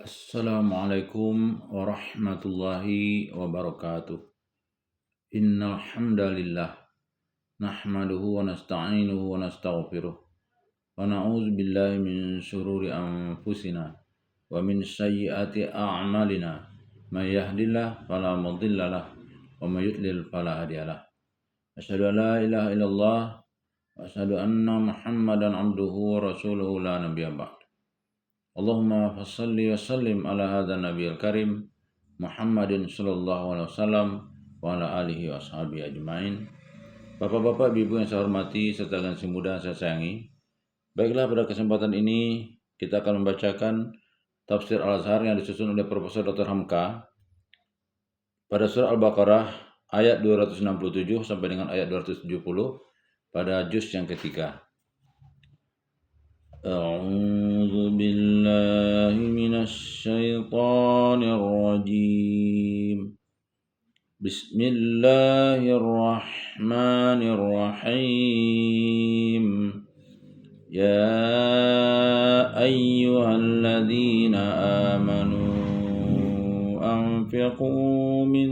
Assalamualaikum warahmatullahi wabarakatuh. Innal hamdalillah nahmaduhu wa nasta'inuhu wa nastaghfiruh wa na'udzu billahi min shururi anfusina wa min sayyiati a'malina. May yahdihillahu fala mudhillalah wa may yudlil fala hadiyalah. Asyhadu an la ilaha illallah wa asyhadu anna Muhammadan abduhu wa rasuluhu la nabiyya ba'd. Allahumma fassalli wa sallim ala hadha nabiyil karim Muhammadin sallallahu alaihi wasallam wa ala alihi wa ashabihi ajmain. Bapak-bapak, ibu yang saya hormati serta generasi muda yang saya sayangi. Baiklah, pada kesempatan ini kita akan membacakan tafsir Al-Azhar yang disusun oleh Profesor Dr. Hamka pada surah Al-Baqarah ayat 267 sampai dengan ayat 270 pada juz yang ketiga. أعوذ بالله من الشيطان الرجيم بسم الله الرحمن الرحيم يا أيها الذين آمنوا أنفقوا من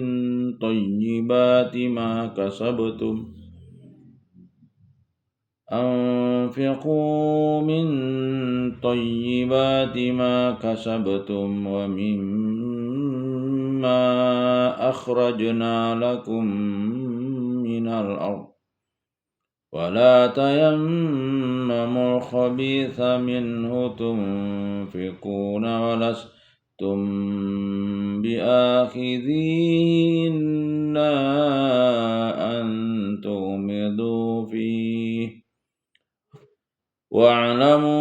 طيبات ما كسبتم ومما أخرجنا لكم من الأرض ولا تيمموا الخبيث منه تنفقون ولستم بآخذيه إلا أن تغمضوا فيه واعلموا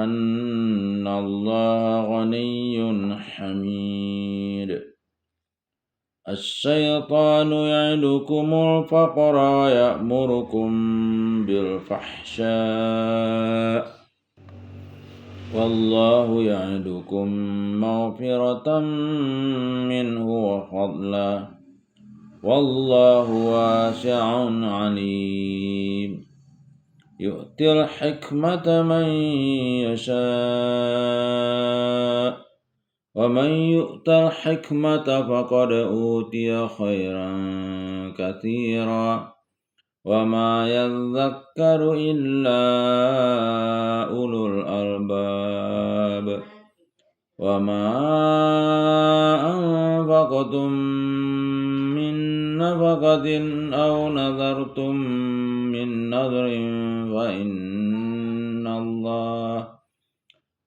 أن الله غني حميد الشيطان يعدكم الفقر ويأمركم بالفحشاء والله يعدكم مغفرة منه وفضلا والله واسع عليم يؤتي الحكمة من يشاء ومن يؤت الحكمة فقد أوتي خيرا كثيرا وما يذكر إلا أولو الألباب وما أنفقتم من نفقة أو نذرتم من نذر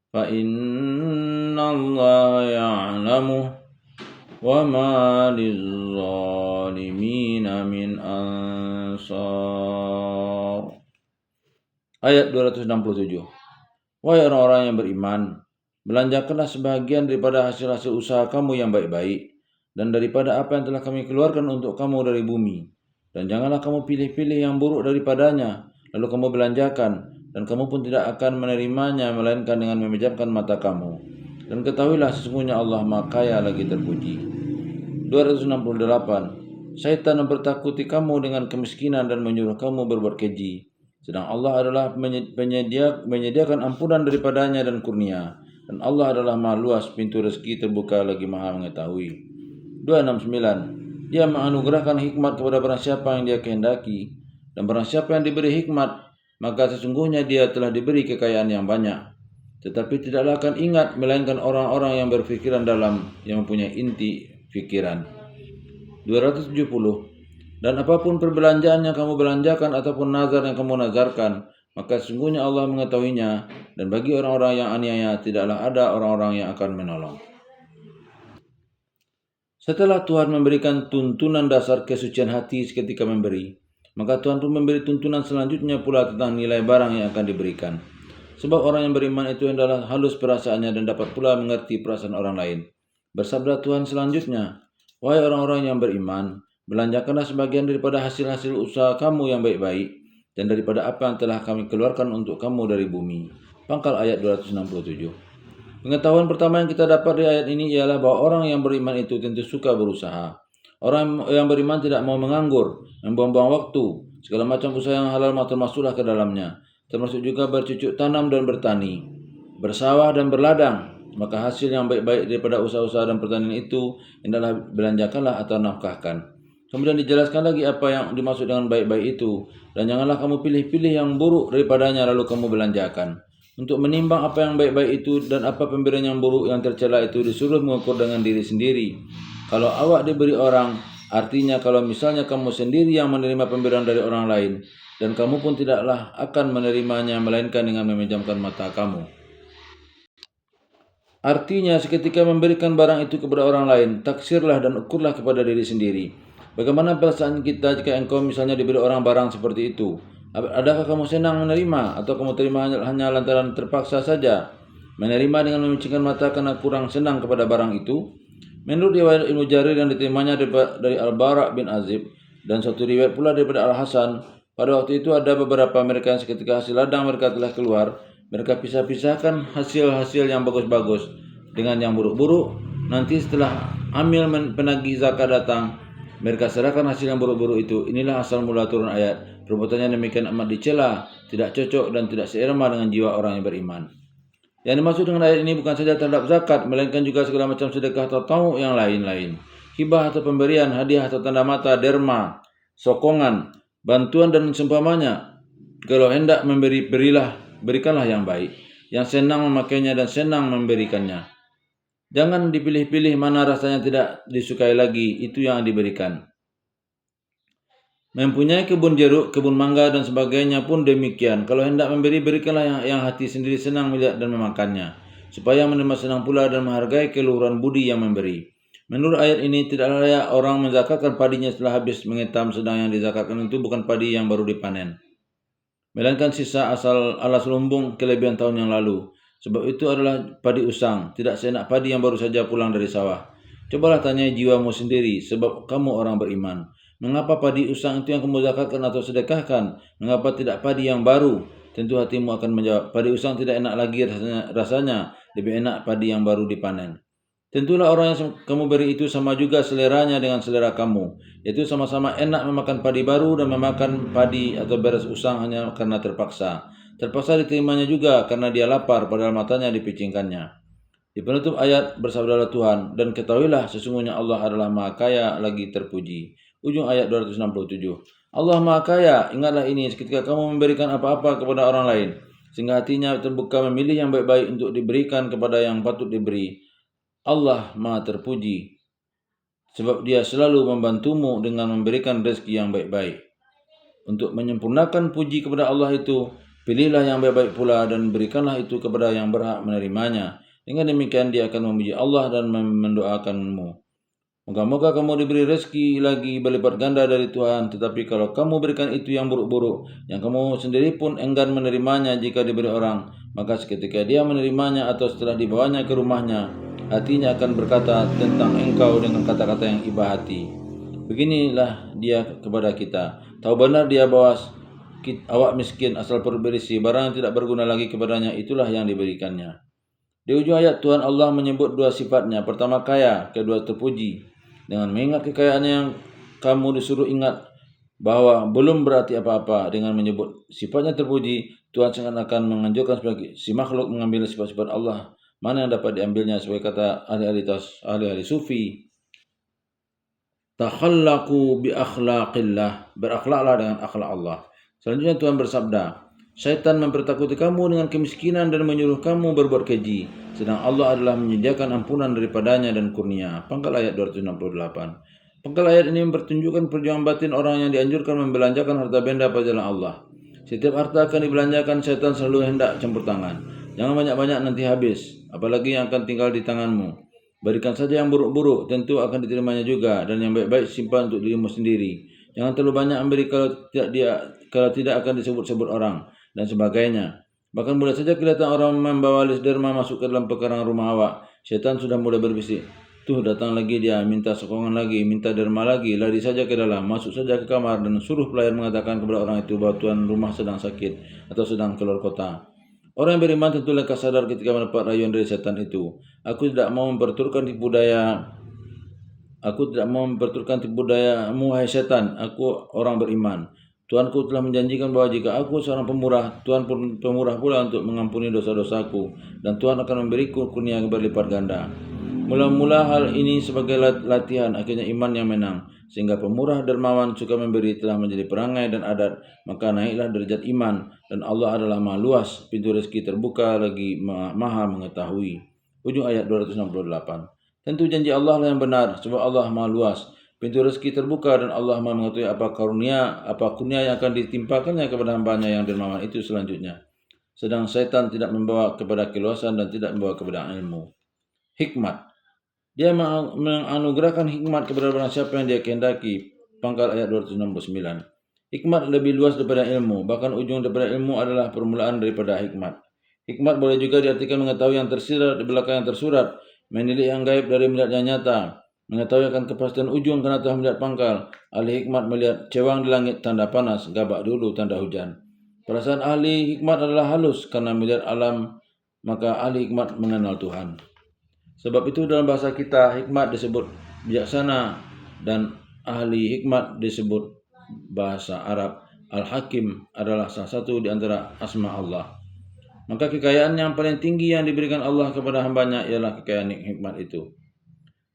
فإن الله يعلمه وما للظالمين من أنصار. Ayat 267. Wahai orang-orang yang beriman, belanjakanlah sebahagian daripada hasil-hasil usaha kamu yang baik-baik dan daripada apa yang telah kami keluarkan untuk kamu dari bumi. Dan janganlah kamu pilih-pilih yang buruk daripadanya, lalu kamu belanjakan, dan kamu pun tidak akan menerimanya melainkan dengan memejamkan mata kamu. Dan ketahuilah sesungguhnya Allah Maha Kaya lagi terpuji. 268. Syaitan mempertakuti kamu dengan kemiskinan dan menyuruh kamu berbuat keji, sedang Allah adalah menyediakan ampunan daripadanya dan kurnia, dan Allah adalah Maha Luas, pintu rezeki terbuka lagi Maha mengetahui. 269. Dia menganugerahkan hikmat kepada barang siapa yang dia kehendaki, dan barang siapa yang diberi hikmat, maka sesungguhnya dia telah diberi kekayaan yang banyak. Tetapi tidaklah akan ingat melainkan orang-orang yang berfikiran dalam, yang mempunyai inti fikiran. 270. Dan apapun perbelanjaan yang kamu belanjakan ataupun nazar yang kamu nazarkan, maka sesungguhnya Allah mengetahuinya, dan bagi orang-orang yang aniaya tidaklah ada orang-orang yang akan menolong. Setelah Tuhan memberikan tuntunan dasar kesucian hati seketika memberi, maka Tuhan pun memberi tuntunan selanjutnya pula tentang nilai barang yang akan diberikan. Sebab orang yang beriman itu adalah halus perasaannya dan dapat pula mengerti perasaan orang lain. Bersabda Tuhan selanjutnya, wahai orang-orang yang beriman, belanjakanlah sebagian daripada hasil-hasil usaha kamu yang baik-baik, dan daripada apa yang telah kami keluarkan untuk kamu dari bumi. Pangkal ayat 267. Pengetahuan pertama yang kita dapat dari ayat ini ialah bahwa orang yang beriman itu tentu suka berusaha. Orang yang beriman tidak mau menganggur, membuang-buang waktu. Segala macam usaha yang halal termasuklah ke dalamnya. Termasuk juga bercucuk tanam dan bertani, bersawah dan berladang, maka hasil yang baik-baik daripada usaha-usaha dan pertanian itu hendaklah belanjakanlah atau nafkahkan. Kemudian dijelaskan lagi apa yang dimaksud dengan baik-baik itu, dan janganlah kamu pilih-pilih yang buruk daripadanya lalu kamu belanjakan. Untuk menimbang apa yang baik-baik itu dan apa pemberian yang buruk yang tercela itu disuruh mengukur dengan diri sendiri. Kalau awak diberi orang, artinya kalau misalnya kamu sendiri yang menerima pemberian dari orang lain, dan kamu pun tidaklah akan menerimanya melainkan dengan memejamkan mata kamu. Artinya seketika memberikan barang itu kepada orang lain, taksirlah dan ukurlah kepada diri sendiri. Bagaimana perasaan kita jika engkau misalnya diberi orang barang seperti itu? Adakah kamu senang menerima atau kamu terima hanya lantaran terpaksa saja? Menerima dengan memicingkan mata karena kurang senang kepada barang itu? Menurut riwayat Ibnu Jarir yang diterimanya dari Al-Bara bin Azib dan satu riwayat pula daripada Al-Hasan, pada waktu itu ada beberapa mereka yang seketika hasil ladang mereka telah keluar, mereka pisah-pisahkan hasil-hasil yang bagus-bagus dengan yang buruk-buruk. Nanti setelah amil penagih zakat datang, mereka serahkan hasil yang buruk-buruk itu. Inilah asal mula turun ayat. Perbuatannya demikian amat dicela, tidak cocok dan tidak seirama dengan jiwa orang yang beriman. Yang dimaksud dengan ayat ini bukan saja terhadap zakat, melainkan juga segala macam sedekah atau tamu yang lain-lain. Hibah atau pemberian, hadiah atau tanda mata, derma, sokongan, bantuan dan seumpamanya. Kalau hendak memberi, berikanlah yang baik, yang senang memakainya dan senang memberikannya. Jangan dipilih-pilih mana rasanya tidak disukai lagi, itu yang diberikan. Mempunyai kebun jeruk, kebun mangga dan sebagainya pun demikian. Kalau hendak memberi, berikanlah yang hati sendiri senang melihat dan memakannya, supaya menerima senang pula dan menghargai keluhuran budi yang memberi. Menurut ayat ini, tidak layak orang menzakatkan padinya setelah habis mengetam, sedang yang dizakatkan itu bukan padi yang baru dipanen, melainkan sisa asal alas lumbung kelebihan tahun yang lalu. Sebab itu adalah padi usang, tidak seenak padi yang baru saja pulang dari sawah. Cobalah tanyai jiwamu sendiri, sebab kamu orang beriman. Mengapa padi usang itu yang kamu zakatkan atau sedekahkan? Mengapa tidak padi yang baru? Tentu hatimu akan menjawab, padi usang tidak enak lagi rasanya, lebih enak padi yang baru dipanen. Tentulah orang yang kamu beri itu sama juga seleranya dengan selera kamu, yaitu sama-sama enak memakan padi baru dan memakan padi atau beras usang hanya karena terpaksa. Terpaksa diterimanya juga karena dia lapar padahal matanya dipicingkannya. Di penutup ayat bersabdalah Tuhan, dan ketahuilah sesungguhnya Allah adalah Maha Kaya lagi terpuji. Ujung ayat 267. Allah Maha Kaya, ingatlah ini ketika kamu memberikan apa-apa kepada orang lain, sehingga hatinya terbuka memilih yang baik-baik untuk diberikan kepada yang patut diberi. Allah Maha terpuji, sebab dia selalu membantumu dengan memberikan rezeki yang baik-baik. Untuk menyempurnakan puji kepada Allah itu, pilihlah yang baik-baik pula dan berikanlah itu kepada yang berhak menerimanya. Dengan demikian dia akan memuji Allah dan mendoakanmu. Moga-moga kamu diberi rezeki lagi berlipat ganda dari Tuhan, tetapi kalau kamu berikan itu yang buruk-buruk, yang kamu sendiri pun enggan menerimanya jika diberi orang, maka seketika dia menerimanya atau setelah dibawanya ke rumahnya, hatinya akan berkata tentang engkau dengan kata-kata yang iba hati. Beginilah dia kepada kita. Tahu benar dia bahwa awak miskin asal perut berisi, barang yang tidak berguna lagi kepadanya itulah yang diberikannya. Di ujung ayat Tuhan Allah menyebut dua sifatnya. Pertama kaya, kedua terpuji. Dengan mengingat kekayaannya yang kamu disuruh ingat bahwa belum berarti apa-apa. Dengan menyebut sifatnya terpuji, Tuhan sangat akan menganjurkan sebagai si makhluk mengambil sifat-sifat Allah. Mana yang dapat diambilnya sebagai kata ahli-ahli sufi. Takhallaqu bi akhlaqillah, berakhlaklah dengan akhlak Allah. Selanjutnya Tuhan bersabda, syaitan mempertakuti kamu dengan kemiskinan dan menyuruh kamu berbuat keji, sedang Allah adalah menyediakan ampunan daripadanya dan kurnia. Pangkal ayat 268. Pangkal ayat ini mempertunjukkan perjuangan batin orang yang dianjurkan membelanjakan harta benda pada jalan Allah. Setiap harta akan dibelanjakan, syaitan selalu hendak campur tangan. Jangan banyak-banyak nanti habis, apalagi yang akan tinggal di tanganmu. Berikan saja yang buruk-buruk, tentu akan diterimanya juga, dan yang baik-baik simpan untuk dirimu sendiri. Jangan terlalu banyak memberi kalau tidak akan disebut-sebut orang, dan sebagainya. Bahkan boleh saja kelihatan orang membawa list derma masuk ke dalam pekarangan rumah awak. Syaitan sudah mulai berbisik. Tuh datang lagi dia, minta sokongan lagi, minta derma lagi, lari saja ke dalam, masuk saja ke kamar, dan suruh pelayan mengatakan kepada orang itu bahwa tuan rumah sedang sakit atau sedang keluar kota. Orang yang beriman tentu lekas sadar ketika mendapat rayuan dari setan itu. Aku tidak mau memperturutkan tipu dayamu, hai setan. Aku orang beriman. Tuanku telah menjanjikan bahwa jika aku seorang pemurah, Tuhan pun pemurah pula untuk mengampuni dosa-dosaku, dan Tuhan akan memberiku kurnia berlipat ganda. Mula-mula hal ini sebagai latihan, akhirnya iman yang menang, sehingga pemurah dermawan suka memberi telah menjadi perangai dan adat, maka naiklah derajat iman, dan Allah adalah maha luas, pintu rezeki terbuka lagi maha mengetahui. Ujung ayat 268. Tentu janji Allah lah yang benar, sebab Allah maha luas. Pintu rezeki terbuka dan Allah maha mengetahui apa kurnia yang akan ditimpakannya kepada hambanya yang dermawan itu selanjutnya. Sedang setan tidak membawa kepada keluasan dan tidak membawa kepada ilmu. Hikmat. Dia menganugerahkan hikmat kepada barang siapa yang dia kehendaki. Pangkal ayat 269. Hikmat lebih luas daripada ilmu. Bahkan ujung daripada ilmu adalah permulaan daripada hikmat. Hikmat boleh juga diartikan mengetahui yang tersirat di belakang yang tersurat, menilik yang gaib dari melihat yang nyata, mengetahui akan kepastian ujung karena telah melihat pangkal. Ahli hikmat melihat cewang di langit tanda panas, gabak dulu tanda hujan. Perasaan ahli hikmat adalah halus karena melihat alam, maka ahli hikmat mengenal Tuhan. Sebab itu dalam bahasa kita hikmat disebut bijaksana dan ahli hikmat disebut bahasa Arab. Al-Hakim adalah salah satu di antara asma Allah. Maka kekayaan yang paling tinggi yang diberikan Allah kepada hambanya ialah kekayaan hikmat itu.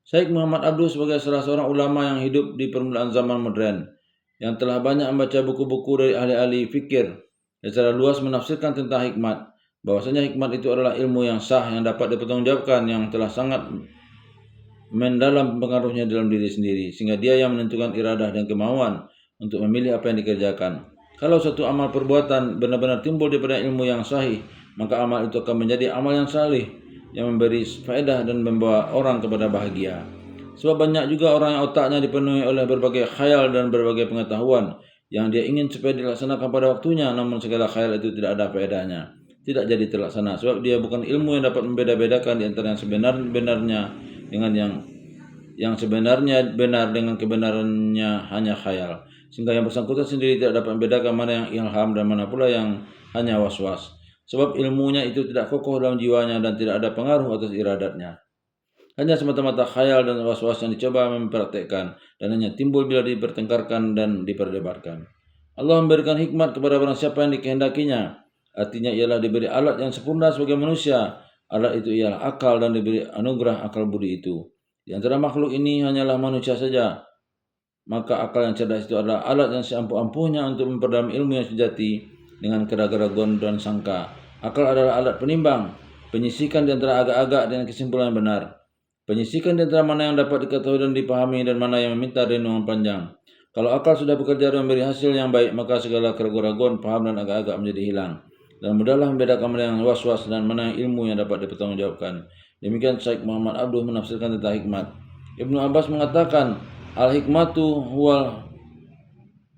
Syekh Muhammad Abduh sebagai salah seorang ulama yang hidup di permulaan zaman modern, yang telah banyak membaca buku-buku dari ahli-ahli fikir, dan secara luas menafsirkan tentang hikmat, bahwasanya hikmat itu adalah ilmu yang sah yang dapat dipertanggungjawabkan, yang telah sangat mendalam pengaruhnya dalam diri sendiri, sehingga dia yang menentukan iradah dan kemauan untuk memilih apa yang dikerjakan. Kalau suatu amal perbuatan benar-benar timbul daripada ilmu yang sahih, maka amal itu akan menjadi amal yang salih, yang memberi faedah dan membawa orang kepada bahagia. Sebab banyak juga orang yang otaknya dipenuhi oleh berbagai khayal dan berbagai pengetahuan yang dia ingin supaya dilaksanakan pada waktunya, namun segala khayal itu tidak ada faedahnya, tidak jadi terlaksana, sebab dia bukan ilmu yang dapat membeda-bedakan di antara yang sebenarnya dengan yang sebenarnya benar dengan kebenarannya hanya khayal, sehingga yang bersangkutan sendiri tidak dapat membedakan mana yang ilham dan mana pula yang hanya was-was. Sebab ilmunya itu tidak kokoh dalam jiwanya dan tidak ada pengaruh atas iradatnya. Hanya semata-mata khayal dan was-was yang dicoba mempraktekkan dan hanya timbul bila dipertengkarkan dan diperdebatkan. Allah memberikan hikmat kepada barang siapa yang dikehendakinya. Artinya ialah diberi alat yang sempurna sebagai manusia. Alat itu ialah akal dan diberi anugerah akal budi itu. Di antara makhluk ini hanyalah manusia saja. Maka akal yang cerdas itu adalah alat yang seampuh-ampuhnya untuk memperdalam ilmu yang sejati dengan keraguan dan sangka. Akal adalah alat penimbang, penyisikan di antara agak-agak dan kesimpulan yang benar. Penyisikan di antara mana yang dapat diketahui dan dipahami dan mana yang meminta renungan panjang. Kalau akal sudah bekerja dan memberi hasil yang baik, maka segala keraguan-keraguan, paham dan agak-agak menjadi hilang. Dan mudahlah membedakan mana yang was-was dan mana yang ilmu yang dapat dipertanggungjawabkan. Demikian Syekh Muhammad Abduh menafsirkan tentang hikmat. Ibnu Abbas mengatakan, al-hikmatu huwal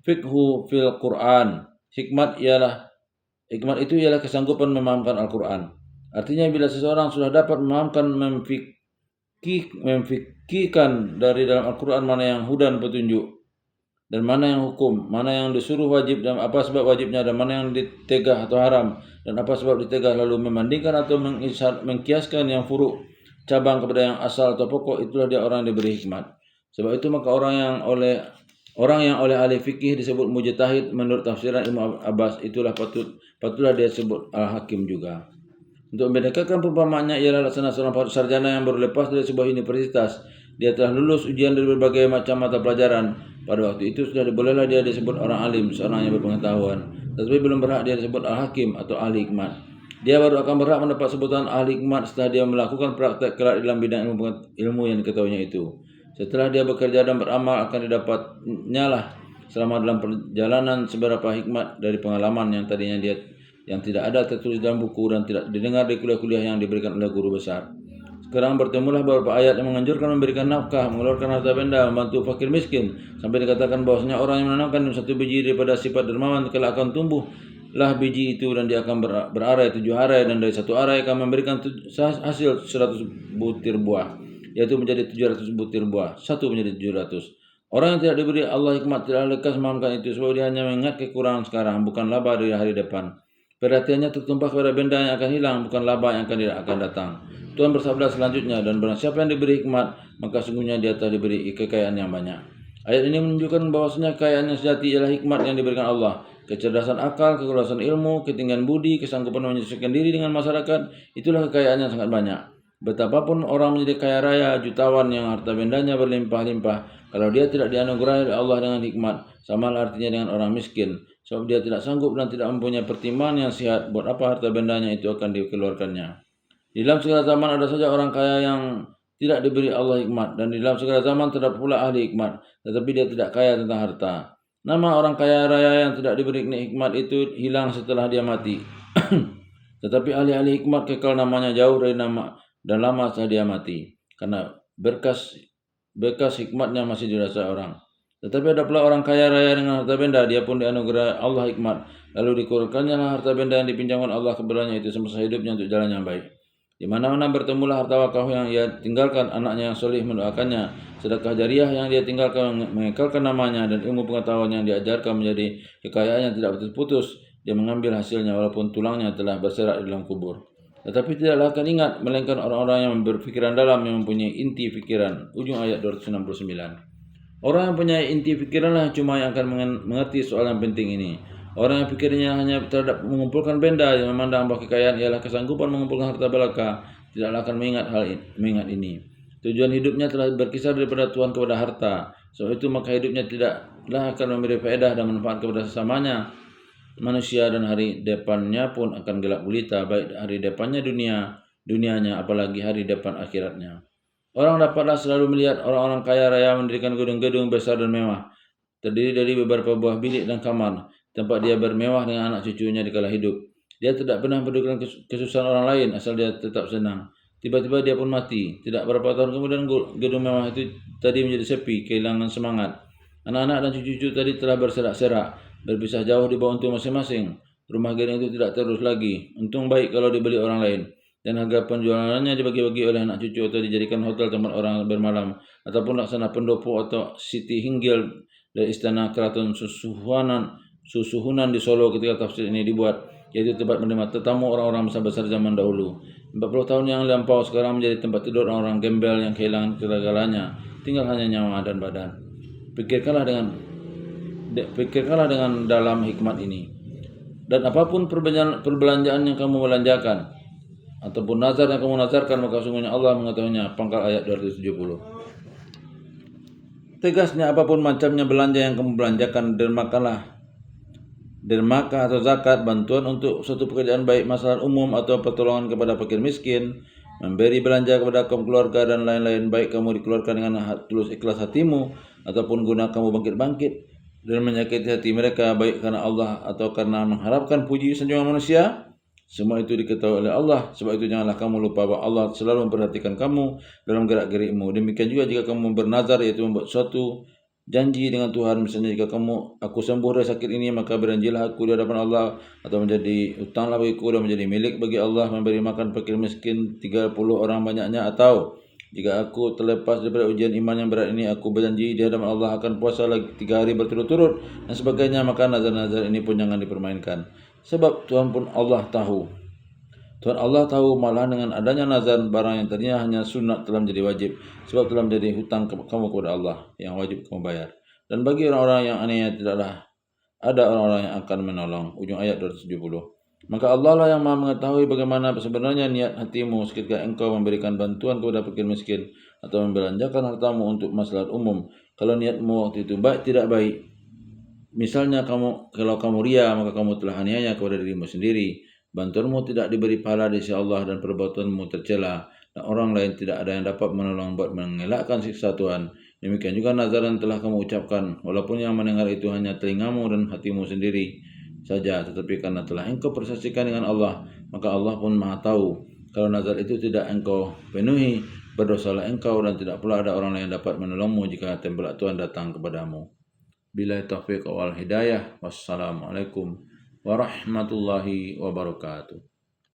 fiqhu fil Quran. Hikmat itu ialah kesanggupan memahamkan Al-Quran. Artinya bila seseorang sudah dapat memahamkan, memfikihkan dari dalam Al-Quran mana yang hudan petunjuk dan mana yang hukum, mana yang disuruh wajib dan apa sebab wajibnya, dan mana yang ditegah atau haram dan apa sebab ditegah, lalu membandingkan atau mengkiaskan yang furuk cabang kepada yang asal atau pokok, itulah dia orang yang diberi hikmat. Sebab itu maka orang yang oleh ahli fikih disebut mujtahid menurut tafsiran Ibnu Abbas, itulah patutlah dia sebut al-hakim juga. Untuk membedakan perumpamaannya ialah laksana seorang sarjana yang baru lepas dari sebuah universitas. Dia telah lulus ujian dari berbagai macam mata pelajaran. Pada waktu itu sudah bolehlah dia disebut orang alim, seorang yang berpengetahuan. Tetapi belum berhak dia disebut al-hakim atau ahli hikmat. Dia baru akan berhak mendapat sebutan ahli hikmat setelah dia melakukan praktek kelak dalam bidang ilmu yang diketahuinya itu. Setelah dia bekerja dan beramal, akan didapatnya lah selama dalam perjalanan seberapa hikmat dari pengalaman yang tadinya dia yang tidak ada tertulis dalam buku dan tidak didengar di kuliah-kuliah yang diberikan oleh guru besar. Sekarang bertemulah beberapa ayat yang menganjurkan memberikan nafkah, mengeluarkan harta benda, membantu fakir miskin, sampai dikatakan bahwasanya orang yang menanamkan satu biji daripada sifat dermawan kelak akan tumbuhlah biji itu dan dia akan berarai 7 arai, dan dari satu arai akan memberikan hasil 100 butir buah, yaitu menjadi 700 butir buah, satu menjadi 700. Orang yang tidak diberi Allah hikmat tidak lekas memahamkan itu, sebab dia hanya mengingat kekurangan sekarang, bukan laba dari hari depan. Perhatiannya tertumpah kepada benda yang akan hilang, bukan laba yang tidak akan datang. Tuhan bersabda selanjutnya, dan barang siapa yang diberi hikmat, maka sungguhnya dia telah diberi kekayaan yang banyak. Ayat ini menunjukkan bahwasanya kekayaan yang sejati ialah hikmat yang diberikan Allah. Kecerdasan akal, keluasan ilmu, ketinggian budi, kesanggupan menyesuaikan diri dengan masyarakat, itulah kekayaan yang sangat banyak. Betapapun orang menjadi kaya raya, jutawan yang harta bendanya berlimpah-limpah, kalau dia tidak dianugerahi oleh Allah dengan hikmat, sama artinya dengan orang miskin. Sebab dia tidak sanggup dan tidak mempunyai pertimbangan yang sehat, buat apa harta bendanya itu akan dikeluarkannya. Di dalam segala zaman ada saja orang kaya yang tidak diberi Allah hikmat, dan di dalam segala zaman terdapat pula ahli hikmat, tetapi dia tidak kaya tentang harta. Nama orang kaya raya yang tidak diberi hikmat itu hilang setelah dia mati. Tetapi ahli-ahli hikmat kekal namanya jauh dari nama dan lama setelah dia mati, karena bekas hikmatnya masih dirasa orang. Tetapi ada pula orang kaya raya dengan harta benda, dia pun dianugerah Allah hikmat, lalu dikeluarkannya harta benda yang dipinjamkan Allah kepadanya itu semasa hidupnya untuk jalan yang baik. Di mana-mana bertemulah harta wakaf yang ia tinggalkan, anaknya yang soleh mendoakannya, sedekah jariah yang dia tinggalkan mengekalkan namanya, dan ilmu pengetahuan yang diajarkan menjadi kekayaan yang tidak putus-putus. Dia mengambil hasilnya walaupun tulangnya telah berserak di dalam kubur. Tetapi tidaklah akan ingat, melainkan orang-orang yang berpikiran dalam, yang mempunyai inti pikiran. Ujung ayat 269. Orang yang punya inti pikiranlah cuma yang akan mengerti soal yang penting ini. Orang yang pikirnya hanya terhadap mengumpulkan benda, yang memandang bahwa kekayaan ialah kesanggupan mengumpulkan harta belaka, tidaklah akan mengingat ini. Tujuan hidupnya telah berkisar daripada Tuhan kepada harta. Sebab itu maka hidupnya tidaklah akan memberi faedah dan manfaat kepada sesamanya manusia, dan hari depannya pun akan gelap gulita, baik hari depannya dunianya, apalagi hari depan akhiratnya. Orang dapatlah selalu melihat orang-orang kaya raya mendirikan gedung-gedung besar dan mewah, terdiri dari beberapa buah bilik dan kamar, tempat dia bermewah dengan anak cucunya di kala hidup. Dia tidak pernah pedulikan kesusahan orang lain, asal dia tetap senang. Tiba-tiba dia pun mati. Tidak berapa tahun kemudian gedung mewah itu tadi menjadi sepi, kehilangan semangat. Anak-anak dan cucu-cucu tadi telah berserak-serak, berpisah jauh di bawah untung masing-masing. Rumah gedung itu tidak terus lagi. Untung baik kalau dibeli orang lain, dan harga penjualannya dibagi-bagi oleh anak cucu atau dijadikan hotel tempat orang bermalam, ataupun laksana pendopo atau siti hinggil dari istana keraton Susuhunan di Solo ketika tafsir ini dibuat, yaitu tempat menerima tetamu orang-orang besar-besar zaman dahulu. 40 tahun yang lampau sekarang menjadi tempat tidur orang-orang gembel yang kehilangan segala-galanya, tinggal hanya nyawa dan badan. Pikirkanlah dengan dalam hikmat ini. Dan apapun perbelanjaan yang kamu belanjakan, ataupun nazar yang kamu nazarkan, maka sungguhnya Allah mengetahuinya. Pangkal ayat 270. Tegasnya, apapun macamnya belanja yang kamu belanjakan, dermaka atau zakat, bantuan untuk suatu pekerjaan baik, masalah umum, atau pertolongan kepada fakir miskin, memberi belanja kepada kaum keluarga dan lain-lain, baik kamu dikeluarkan dengan tulus ikhlas hatimu, ataupun guna kamu bangkit-bangkit dan menyakiti hati mereka, baik karena Allah atau karena mengharapkan puji sanjungan manusia, semua itu diketahui oleh Allah. Sebab itu janganlah kamu lupa bahwa Allah selalu memperhatikan kamu dalam gerak-gerikmu. Demikian juga jika kamu bernazar, yaitu membuat suatu janji dengan Tuhan, misalnya jika aku sembuh dari sakit ini, maka berjanjilah aku di hadapan Allah, atau menjadi utanglah bagiku dan menjadi milik bagi Allah, memberi makan fakir miskin 30 orang banyaknya, atau jika aku terlepas daripada ujian iman yang berat ini, aku berjanji di hadapan Allah akan puasa lagi 3 hari berturut-turut, dan sebagainya. Maka nazar-nazar ini pun jangan dipermainkan, sebab Tuhan tahu, malah dengan adanya nazar, barang yang tadinya hanya sunat telah menjadi wajib, sebab telah menjadi hutang kamu kepada Allah yang wajib kamu bayar. Dan bagi orang-orang yang anehnya tidaklah ada orang-orang yang akan menolong. Ujung ayat 270. Maka Allah lah yang maha mengetahui bagaimana sebenarnya niat hatimu ketika engkau memberikan bantuan kepada fakir miskin atau membelanjakan hartamu untuk maslahat umum. Kalau niatmu waktu itu tidak baik, misalnya kalau kamu ria, maka kamu telah aniaya kepada dirimu sendiri. Bantuanmu tidak diberi pahala di sisi Allah, dan perbuatanmu tercela, dan orang lain tidak ada yang dapat menolong buat mengelakkan siksa Tuhan. Demikian juga nazar yang telah kamu ucapkan, walaupun yang mendengar itu hanya telingamu dan hatimu sendiri saja, tetapi karena telah engkau persaksikan dengan Allah, maka Allah pun maha tahu. Kalau nazar itu tidak engkau penuhi, berdosalah engkau, dan tidak pula ada orang lain yang dapat menolongmu jika tempat Tuhan datang kepadamu. Billahi taufiq wal hidayah. Wassalamualaikum warahmatullahi wabarakatuh.